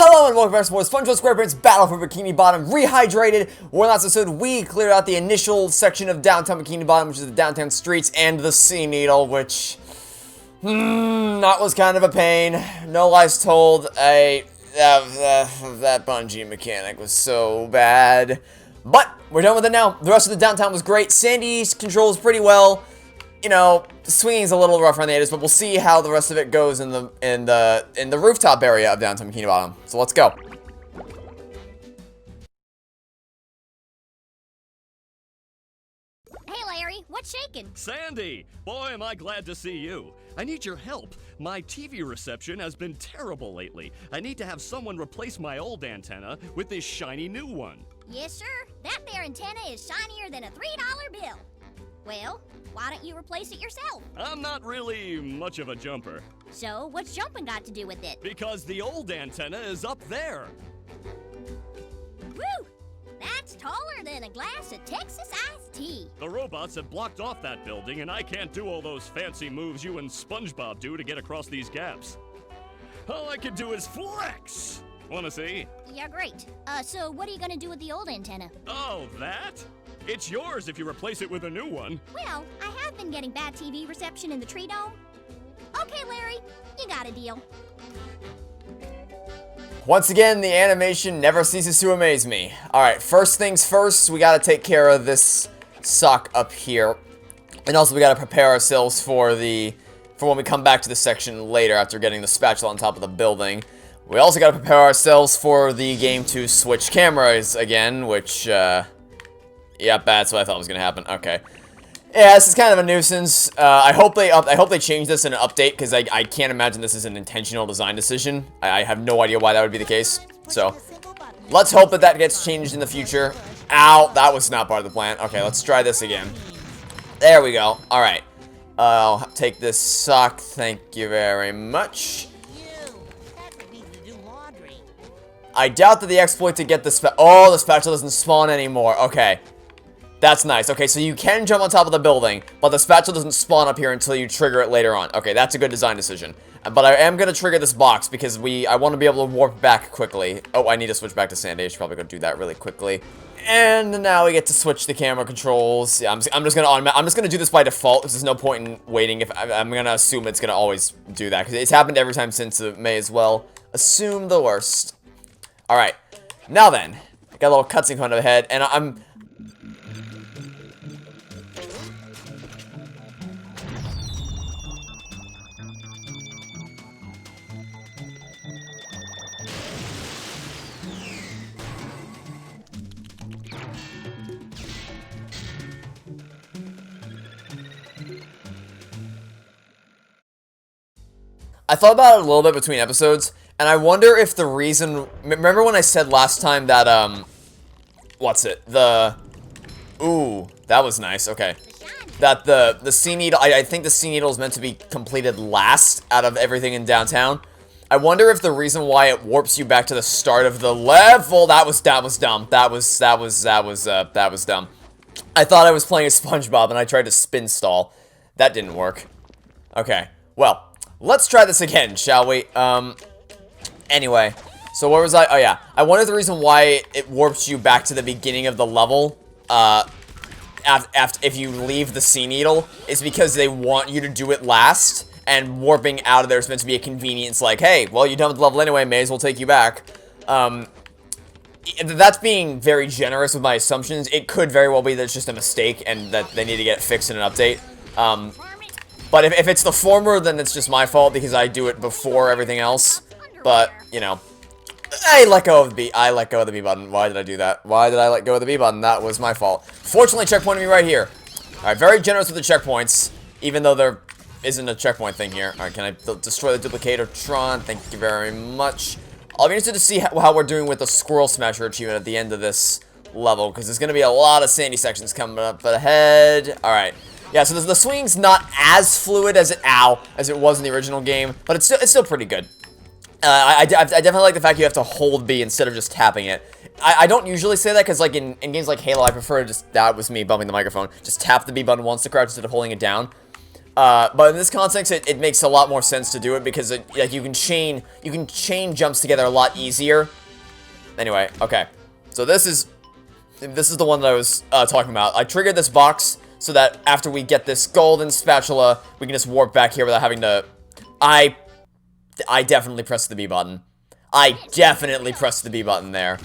Hello and welcome back to more Spongebob Squarepants Battle for Bikini Bottom Rehydrated. Well, last episode we cleared out the initial section of downtown Bikini Bottom, which is the downtown streets, and the Sea Needle, which that was kind of a pain. No lies told, that bungee mechanic was so bad. But we're done with it now. The rest of the downtown was great. Sandy controls pretty well. You know, swinging's a little rough around the edges, but we'll see how the rest of it goes in the rooftop area of downtown Bikini Bottom. So let's go. Hey Larry, what's shaking? Sandy! Boy, am I glad to see you. I need your help. My TV reception has been terrible lately. I need to have someone replace my old antenna with this shiny new one. Yes, sir. That there antenna is shinier than a $3 bill. Well, why don't you replace it yourself? I'm not really much of a jumper. So, what's jumping got to do with it? Because the old antenna is up there. Woo! That's taller than a glass of Texas iced tea. The robots have blocked off that building, and I can't do all those fancy moves you and Spongebob do to get across these gaps. All I can do is flex! Wanna see? Yeah, great. So what are you gonna do with the old antenna? Oh, that? It's yours if you replace it with a new one. Well, I have been getting bad TV reception in the tree dome. Okay, Larry, you got a deal. Once again, the animation never ceases to amaze me. Alright, first things first, we gotta take care of this suck up here. And also we gotta prepare ourselves for when we come back to this section later after getting the spatula on top of the building. We also gotta prepare ourselves for the game to switch cameras again, which, yep, that's what I thought was gonna happen. Okay. Yeah, this is kind of a nuisance. I hope they change this in an update, because I can't imagine this is an intentional design decision. I have no idea why that would be the case. So, let's hope that gets changed in the future. Ow, that was not part of the plan. Okay, let's try this again. There we go. Alright. I'll take this sock. Thank you very much. I doubt that the exploit to get the the spatula doesn't spawn anymore. Okay. That's nice. Okay, so you can jump on top of the building, but the spatula doesn't spawn up here until you trigger it later on. Okay, that's a good design decision. But I am going to trigger this box because I want to be able to warp back quickly. Oh, I need to switch back to Sandy. I should probably go do that really quickly. And now we get to switch the camera controls. Yeah, I'm just gonna do this by default because there's no point in waiting. I'm gonna assume it's gonna always do that because it's happened every time since May as well. Assume the worst. All right, now then, I got a little cutscene coming ahead, and I thought about it a little bit between episodes, and I wonder if the reason... Remember when I said last time that, what's it? Ooh, that was nice, okay. That the Sea Needle... I think the Sea Needle is meant to be completed last out of everything in downtown. I wonder if the reason why it warps you back to the start of the level... That was dumb. That was dumb. I thought I was playing as SpongeBob, and I tried to spin stall. That didn't work. Okay, well... Let's try this again, shall we? Anyway, so where was I? Oh, yeah. I wonder the reason why it warps you back to the beginning of the level, if you leave the Sea Needle, is because they want you to do it last, and warping out of there is meant to be a convenience, like, hey, well, you're done with the level anyway, may as well take you back. That's being very generous with my assumptions. It could very well be that it's just a mistake, and that they need to get it fixed in an update. But if it's the former, then it's just my fault because I do it before everything else. But, you know, I let go of the B button. Why did I do that? Why did I let go of the B button? That was my fault. Fortunately, checkpointed me right here. Alright, very generous with the checkpoints, even though there isn't a checkpoint thing here. Alright, can I destroy the Duplicator-tron? Thank you very much. I'll be interested to see how we're doing with the Squirrel Smasher achievement at the end of this level, because there's going to be a lot of sandy sections coming up ahead. Alright. Yeah, so the swing's not as fluid as it was in the original game, but it's still pretty good. I definitely like the fact you have to hold B instead of just tapping it. I don't usually say that because, like, in games like Halo, I prefer to just, that was me bumping the microphone, just tap the B button once to crouch instead of holding it down. But in this context, it makes a lot more sense to do it because like you can chain jumps together a lot easier. Anyway, okay. So this is the one that I was talking about. I triggered this box so that after we get this golden spatula, we can just warp back here without having to... I definitely pressed the B button. I definitely pressed the B button there.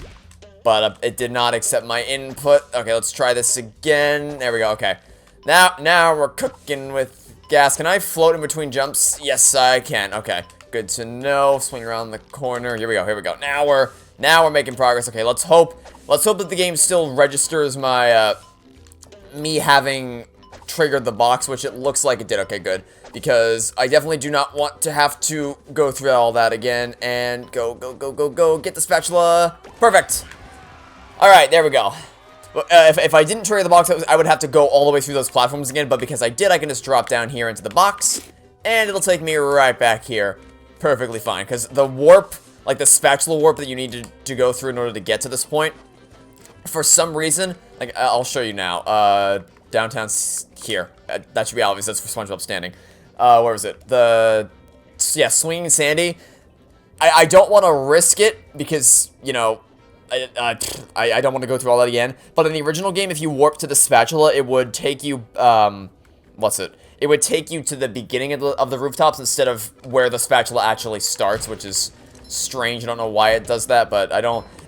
But it did not accept my input. Okay, let's try this again. There we go, okay. Now we're cooking with gas. Can I float in between jumps? Yes, I can. Okay, good to know. Swing around the corner. Here we go. Now we're making progress. Okay, let's hope that the game still registers my, me having triggered the box, which it looks like it did. Okay, good. Because I definitely do not want to have to go through all that again. And go. Get the spatula. Perfect. Alright, there we go. If I didn't trigger the box, I would have to go all the way through those platforms again. But because I did, I can just drop down here into the box. And it'll take me right back here. Perfectly fine. Because the warp, like the spatula warp that you need to go through in order to get to this point, for some reason, like, I'll show you now. Downtown's here. That should be obvious. That's for Spongebob standing. Where was it? Yeah, Swinging Sandy. I don't want to risk it because, you know, I don't want to go through all that again. But in the original game, if you warp to the spatula, it would take you, It would take you to the beginning of the rooftops instead of where the spatula actually starts, which is strange. I don't know why it does that, but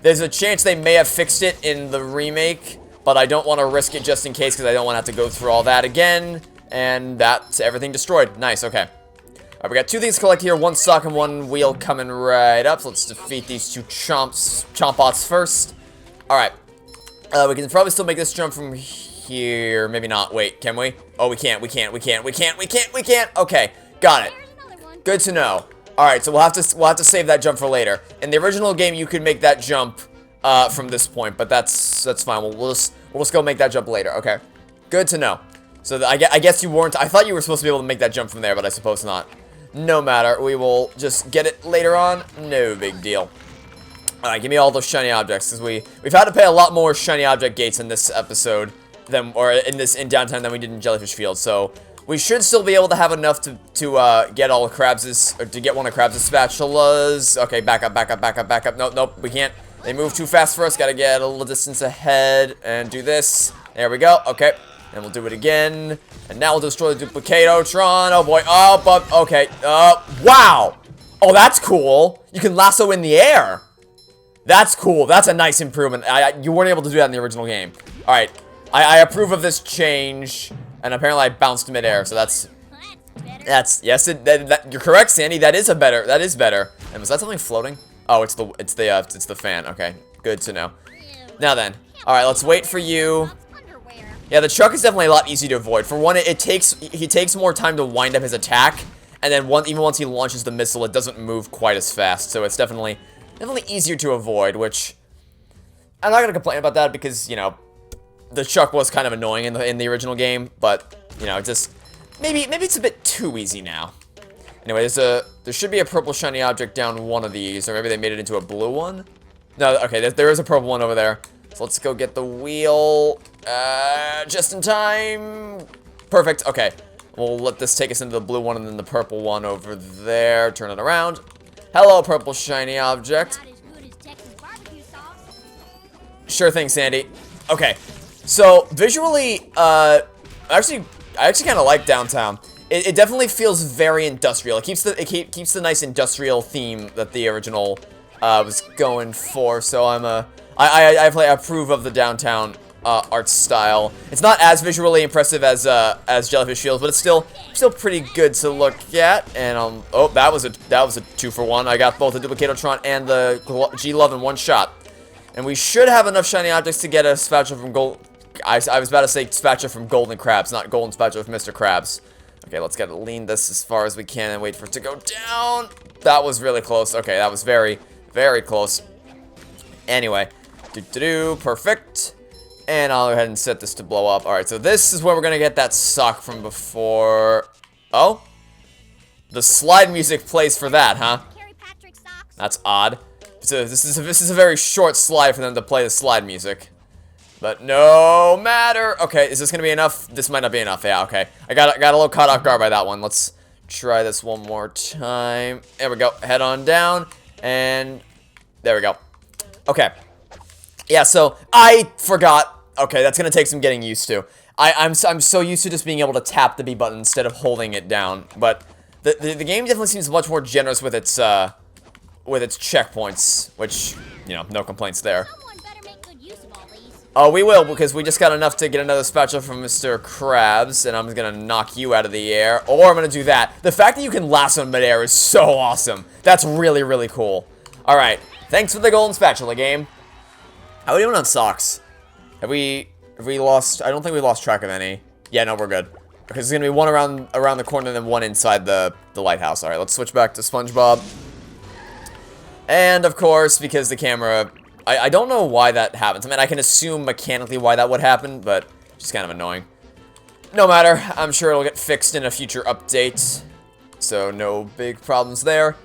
there's a chance they may have fixed it in the remake, but I don't want to risk it just in case because I don't want to have to go through all that again. And that's everything destroyed. Nice, okay. Alright, we got 2 things to collect here. 1 stock and 1 wheel coming right up. So let's defeat these 2 chomp-bots first. Alright. We can probably still make this jump from here. Maybe not. Wait, can we? Oh, we can't. Okay, got it. Good to know. Alright, so we'll have to save that jump for later. In the original game, you could make that jump from this point, but that's fine. We'll just go make that jump later. Okay. Good to know. So I guess you weren't. I thought you were supposed to be able to make that jump from there, but I suppose not. No matter. We will just get it later on. No big deal. Alright, give me all those shiny objects, because we've had to pay a lot more shiny object gates in this episode in Downtown than we did in Jellyfish Field. So we should still be able to have enough to get all of Krabs' or to get one of Krabs' spatulas. Okay, back up. Nope, we can't. They move too fast for us. Gotta get a little distance ahead and do this. There we go. Okay. And we'll do it again. And now we'll destroy the Duplicatotron. Oh boy. Oh, but okay. Wow. Oh, that's cool. You can lasso in the air. That's cool. That's a nice improvement. You weren't able to do that in the original game. All right. I approve of this change. And apparently I bounced midair. So that's yes. You're correct, Sandy. That is better. And was that something floating? Oh, it's the fan. Okay. Good to know. Now then. All right. Let's wait for you. Yeah, the truck is definitely a lot easier to avoid. For one, he takes more time to wind up his attack, and then even once he launches the missile, it doesn't move quite as fast. So it's definitely easier to avoid, which I'm not gonna complain about that because, you know, the truck was kind of annoying in the original game, but, you know, just maybe it's a bit too easy now. Anyway, there should be a purple shiny object down one of these, or maybe they made it into a blue one. No, okay, there is a purple one over there. So let's go get the wheel, just in time. Perfect, okay. We'll let this take us into the blue one and then the purple one over there. Turn it around. Hello, purple shiny object. Sure thing, Sandy. Okay, so visually, I actually kind of like Downtown. It definitely feels very industrial. It keeps the nice industrial theme that the original was going for. So I approve of the Downtown art style. It's not as visually impressive as Jellyfish Field, but it's still pretty good to look at. And oh, that was a 2-for-1. I got both the Duplicatotron and the G-Love in one shot. And we should have enough shiny objects to get a spatula from gold. I was about to say spatula from Golden Krabs, not golden spatula from Mr. Krabs. Okay, let's lean this as far as we can and wait for it to go down. That was really close. Okay, that was very, very close. Anyway, perfect. And I'll go ahead and set this to blow up. Alright, so this is where we're gonna get that sock from before. Oh? The slide music plays for that, huh? That's odd. So this is a very short slide for them to play the slide music. But no matter. Okay, is this gonna be enough? This might not be enough. Yeah, okay. I got a little caught off guard by that one. Let's try this one more time. There we go. Head on down. And there we go. Okay. Yeah, so I forgot. Okay, that's gonna take some getting used to. I'm so used to just being able to tap the B button instead of holding it down. But the game definitely seems much more generous with its checkpoints, which, you know, no complaints there. Someone better make good use of all these. Oh, we will, because we just got enough to get another spatula from Mr. Krabs, and I'm gonna knock you out of the air, or I'm gonna do that. The fact that you can lasso in midair is so awesome. That's really, really cool. Alright, thanks for the golden spatula, game. How are we doing on socks? Have we lost? I don't think we lost track of any. Yeah, no, we're good. Because there's gonna be one around the corner and then one inside the lighthouse. Alright, let's switch back to SpongeBob. And, of course, because the camera... I don't know why that happens. I mean, I can assume mechanically why that would happen, but it's just kind of annoying. No matter. I'm sure it'll get fixed in a future update. So, no big problems there.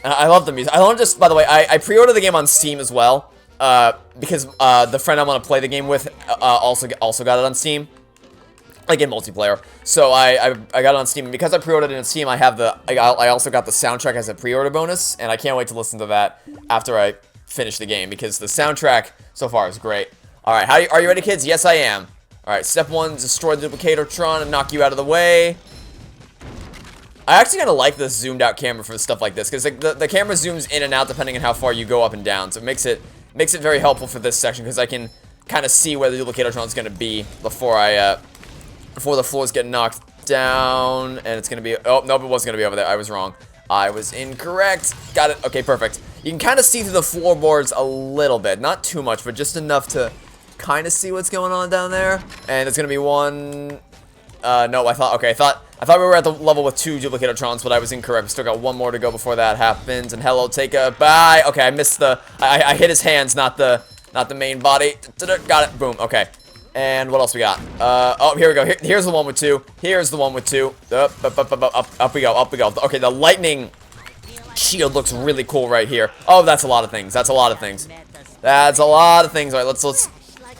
I love the music. I want to just, by the way, I pre-ordered the game on Steam as well. Because the friend I'm going to play the game with also got it on Steam. Like in multiplayer. So I got it on Steam, and because I pre-ordered it on Steam, I also got the soundtrack as a pre-order bonus, and I can't wait to listen to that after I finish the game, because the soundtrack so far is great. Alright, are you ready, kids? Yes, I am. Alright, step 1, destroy the Duplicatortron and knock you out of the way. I actually kind of like this zoomed out camera for stuff like this, because the camera zooms in and out depending on how far you go up and down, so it makes it very helpful for this section, because I can kind of see where the Duplicatortron is going to be before the floors get knocked down, and it's going to be... Oh, nope, it wasn't going to be over there. I was wrong. I was incorrect. Got it. Okay, perfect. You can kind of see through the floorboards a little bit. Not too much, but just enough to kind of see what's going on down there. And it's going to be one... no, I thought we were at the level with 2 Duplicatortrons, but I was incorrect. We still got one more to go before that happens. And hello, take a bye. Okay, I missed the... I hit his hands, not the main body. Got it. Boom. Okay. And what else we got? Oh, here we go. Here's the one with 2. Here's the one with 2. Up we go. Up we go. Okay, the lightning shield looks really cool right here. Oh, that's a lot of things. That's a lot of things. That's a lot of things. All right, let's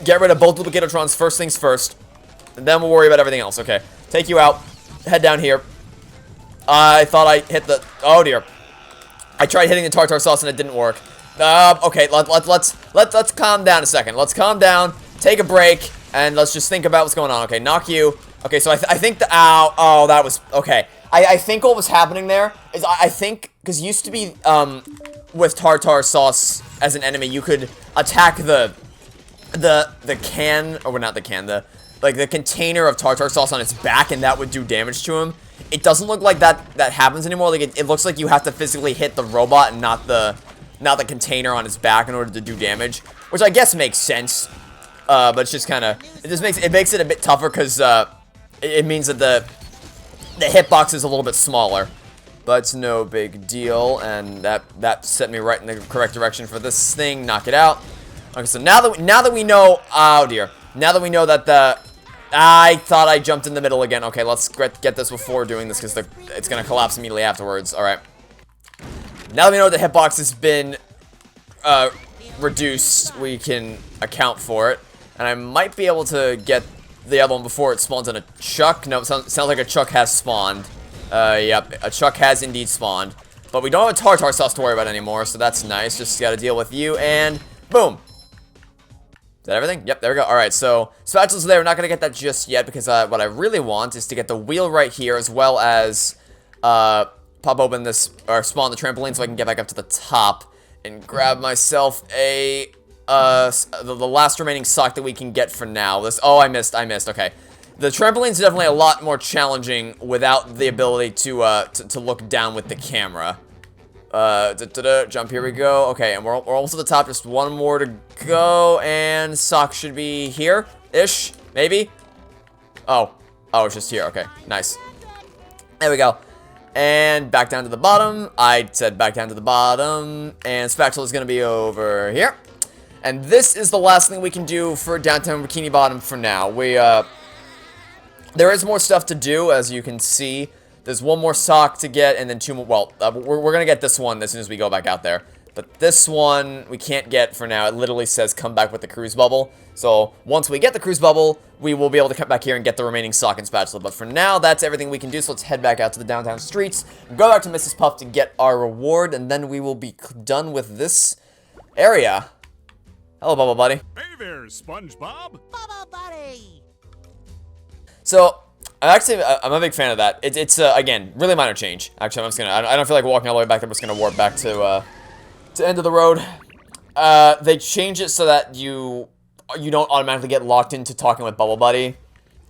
get rid of both Duplicatortrons first things first. And then we'll worry about everything else. Okay, take you out. Head down here. I thought I hit the... Oh, dear. I tried hitting the tartar sauce and it didn't work. Okay, let's calm down a second. Let's calm down. Take a break. And let's just think about what's going on. Okay, knock you. Okay, so I think the... Ow. Oh, that was... Okay. I think what was happening there is I think... Because used to be, with tartar sauce as an enemy, you could attack the can... Or, well, not the can. The container of tartar sauce on its back, and that would do damage to him. It doesn't look like that happens anymore. Like, it looks like you have to physically hit the robot and not the container on its back in order to do damage. Which I guess makes sense. But it's just kind of, it makes it a bit tougher because it means that the hitbox is a little bit smaller, but it's no big deal, and that set me right in the correct direction for this thing. Knock it out. Okay, so now that we know, oh dear, now that we know that I thought I jumped in the middle again. Okay, let's get this before doing this because it's gonna collapse immediately afterwards. All right. Now that we know the hitbox has been reduced, we can account for it. And I might be able to get the other one before it spawns on a Chuck. No, it sounds like a Chuck has spawned. Yep, a Chuck has indeed spawned. But we don't have a tartar sauce to worry about anymore, so that's nice. Just gotta deal with you, and boom. Is that everything? Yep, there we go. Alright, so spatula's there. We're not gonna get that just yet, because what I really want is to get the wheel right here, as well as pop open this, or spawn the trampoline so I can get back up to the top and grab myself a... the last remaining sock that we can get for now. Oh, I missed. Okay. The trampoline's definitely a lot more challenging without the ability to look down with the camera. Jump, here we go. Okay, and we're almost at the top. Just one more to go, and sock should be here-ish, maybe? Oh, it's just here. Okay, nice. There we go. And back down to the bottom. I said back down to the bottom, and spatula's gonna be over here. And this is the last thing we can do for downtown Bikini Bottom for now. There is more stuff to do, as you can see. There's one more sock to get, and then 2 more. Well, we're gonna get this one as soon as we go back out there. But this one, we can't get for now. It literally says come back with the cruise bubble. So, once we get the cruise bubble, we will be able to come back here and get the remaining sock and spatula. But for now, that's everything we can do. So, let's head back out to the downtown streets. Go back to Mrs. Puff to get our reward. And then we will be done with this area. Hello, Bubble Buddy. Hey there, SpongeBob. Bubble Buddy! So, I'm a big fan of that. It's again, really minor change. Actually, I'm just gonna, I don't feel like walking all the way back there. I'm just gonna warp back to end of the road. They change it so that you don't automatically get locked into talking with Bubble Buddy.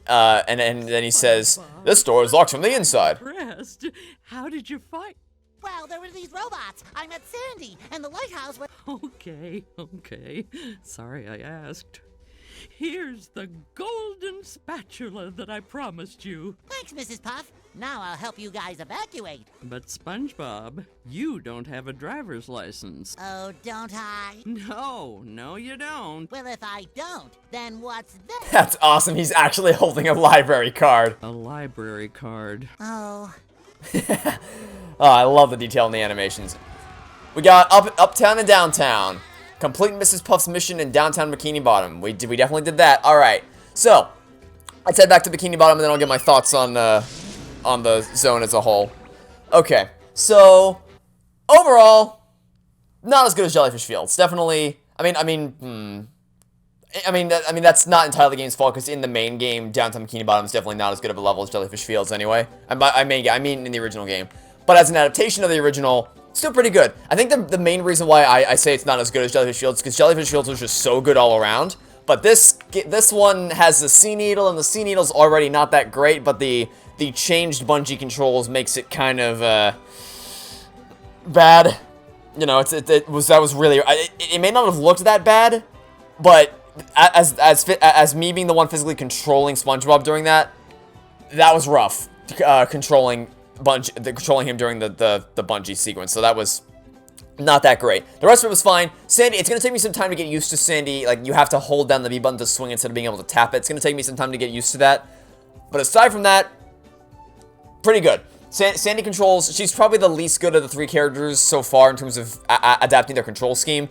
And then he says, this door is locked from the inside. Rest. How did you fight? Well, there were these robots. I met Sandy, and the lighthouse was... Okay. Sorry I asked. Here's the golden spatula that I promised you. Thanks, Mrs. Puff. Now I'll help you guys evacuate. But SpongeBob, you don't have a driver's license. Oh, don't I? No, you don't. Well, if I don't, then what's this? That's awesome. He's actually holding a library card. A library card. Oh, Oh, I love the detail in the animations. We got uptown and downtown. Complete Mrs. Puff's mission in downtown Bikini Bottom. We definitely did that. All right. So, let's head back to Bikini Bottom, and then I'll get my thoughts on the zone as a whole. Okay. So, overall, not as good as Jellyfish Fields. Definitely. I mean, that's not entirely the game's fault, because in the main game, downtown Bikini Bottom is definitely not as good of a level as Jellyfish Fields anyway. I mean in the original game. But as an adaptation of the original, still pretty good. I think the main reason why I say it's not as good as Jellyfish Fields is because Jellyfish Fields was just so good all around. But this one has the Sea Needle, and the Sea Needle's already not that great, but the changed bungee controls makes it kind of bad. You know, that was really... It may not have looked that bad, but as me being the one physically controlling SpongeBob during that was rough. Controlling him during the bungee sequence, so that was not that great. The rest of it was fine. Sandy, it's gonna take me some time to get used to Sandy. Like, you have to hold down the B button to swing instead of being able to tap it. It's gonna take me some time to get used to that. But aside from that, pretty good. Sandy controls, she's probably the least good of the three characters so far in terms of adapting their control scheme.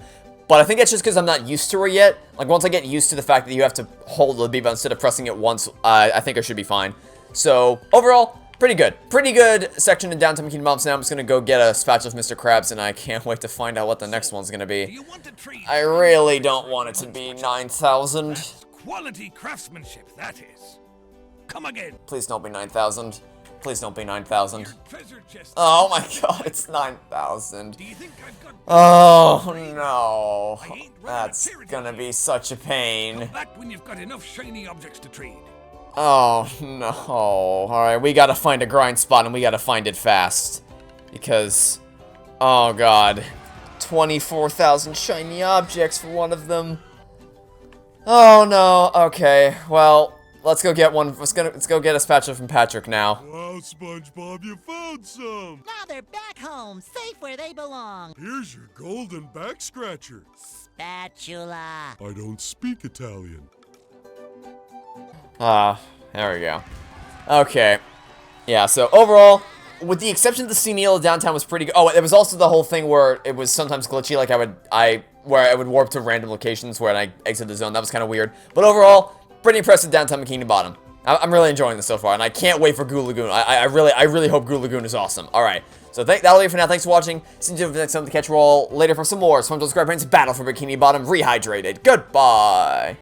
But I think that's just because I'm not used to her yet. Like, once I get used to the fact that you have to hold the B button instead of pressing it once, I think I should be fine. So, overall, pretty good. Pretty good section in downtown Bikini Bottom. So now I'm just going to go get a spatula of Mr. Krabs, and I can't wait to find out what the next one's going to be. I really don't want it to be 9,000. Quality craftsmanship, that is. Come again. Please don't be 9,000. Please don't be 9,000. Treasure chest. Oh my god, it's 9,000. Do you think I've got Oh no. That's gonna be such a pain. back when you've got enough shiny objects to trade? Oh no. Alright, we gotta find a grind spot, and we gotta find it fast. Because, oh god. 24,000 shiny objects for one of them. Oh no. Okay, well, let's go get one. Let's go get a spatula from Patrick now. Wow, SpongeBob, you found some! now they're back home, safe where they belong. Here's your golden back scratcher. Spatula. I don't speak Italian. There we go. Okay. Yeah, so overall, with the exception of the Sea Needle, downtown was pretty good. Oh, there was also the whole thing where it was sometimes glitchy, like where I would warp to random locations where I exit the zone. That was kind of weird. But overall, pretty impressive downtown Bikini Bottom. I'm really enjoying this so far, and I can't wait for Goo Lagoon. I really hope Goo Lagoon is awesome. Alright, so that'll be it for now. Thanks for watching. See you next time to catch you all later for some more SpongeBob Squarepants Battle for Bikini Bottom Rehydrated. Goodbye!